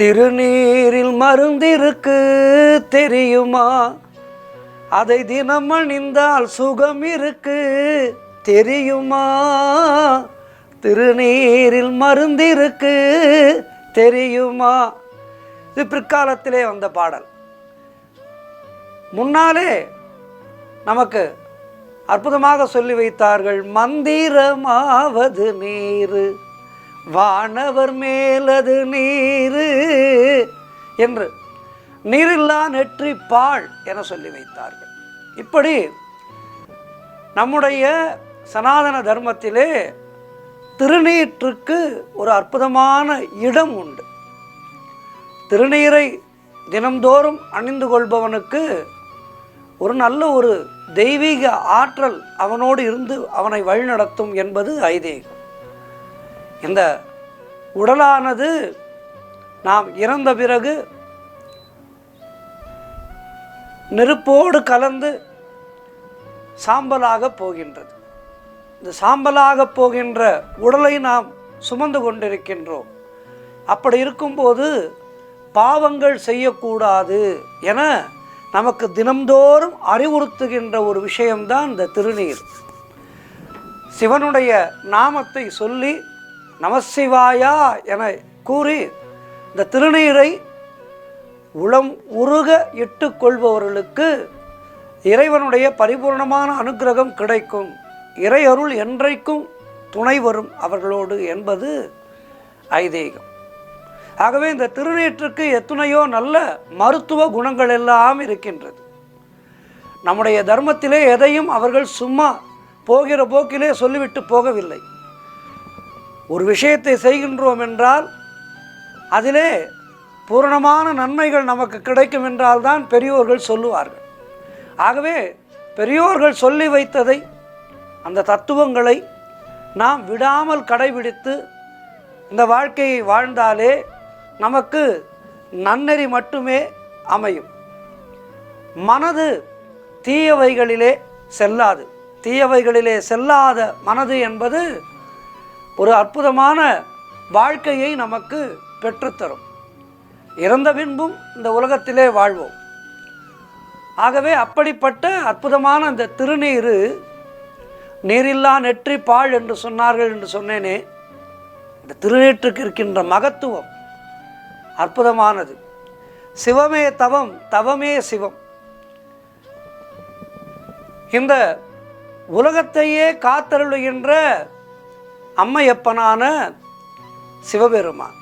திருநீரில் மருந்திருக்கு தெரியுமா? அதை தினம் அணிந்தால் சுகம் இருக்கு தெரியுமா? திருநீரில் மருந்திருக்கு தெரியுமா? இது பிற்காலத்திலே வந்த பாடல். முன்னாலே நமக்கு அற்புதமாக சொல்லி வைத்தார்கள். மந்திரமாவது நீரு, வானவர் மேலது நீரு என்று நீரில்லா நெற்றி பாழ் என சொல்லி வைத்தார்கள். இப்படி நம்முடைய சனாதன தர்மத்திலே திருநீற்றுக்கு ஒரு அற்புதமான இடம் உண்டு. திருநீரை தினம்தோறும் அணிந்து கொள்பவனுக்கு ஒரு நல்ல ஒரு தெய்வீக ஆற்றல் அவனோடு இருந்து அவனை வழிநடத்தும் என்பது ஐதீகம். இந்த உடலானது நாம் இறந்த பிறகு நெருப்போடு கலந்து சாம்பலாக போகின்றது. இந்த சாம்பலாக போகின்ற உடலை நாம் சுமந்து கொண்டிருக்கின்றோம். அப்படி இருக்கும்போது பாவங்கள் செய்யக்கூடாது என நமக்கு தினம்தோறும் அறிவுறுத்துகின்ற ஒரு விஷயம்தான் இந்த திருநீர். சிவனுடைய நாமத்தை சொல்லி நமசிவாயா என கூறி இந்த திருநீரை உளம் உருக இட்டு கொள்பவர்களுக்கு இறைவனுடைய பரிபூர்ணமான அனுக்கிரகம் கிடைக்கும். இறையருள் என்றைக்கும் துணை வரும் அவர்களோடு என்பது ஐதீகம். ஆகவே இந்த திருநீற்றுக்கு எத்தனையோ நல்ல மருத்துவ குணங்கள் எல்லாம் இருக்கின்றது. நம்முடைய தர்மத்திலே எதையும் அவர்கள் சும்மா போகிற போக்கிலே சொல்லிவிட்டு போகவில்லை. ஒரு விஷயத்தை செய்கின்றோம் என்றால் அதிலே பூரணமான நன்மைகள் நமக்கு கிடைக்கும் என்றால் தான் பெரியோர்கள் சொல்லுவார்கள். ஆகவே பெரியோர்கள் சொல்லி வைத்ததை, அந்த தத்துவங்களை நாம் விடாமல் கடைபிடித்து இந்த வாழ்க்கையை வாழ்ந்தாலே நமக்கு நன்னெறி மட்டுமே அமையும். மனது தீயவைகளிலே செல்லாது. தீயவைகளிலே செல்லாத மனது என்பது ஒரு அற்புதமான வாழ்க்கையை நமக்கு பெற்றுத்தரும். இறந்த பின்பும் இந்த உலகத்திலே வாழ்வோம். ஆகவே அப்படிப்பட்ட அற்புதமான அந்த திருநீரு, நீரில்லா நெற்றி பாழ் என்று சொன்னார்கள் என்று சொன்னேனே, இந்த திருநீற்றுக்கு இருக்கின்ற மகத்துவம் அற்புதமானது. சிவமே தவம், தவமே சிவம். இந்த உலகத்தையே காத்தருளுகின்ற அம்மையப்பனான சிவபெருமான்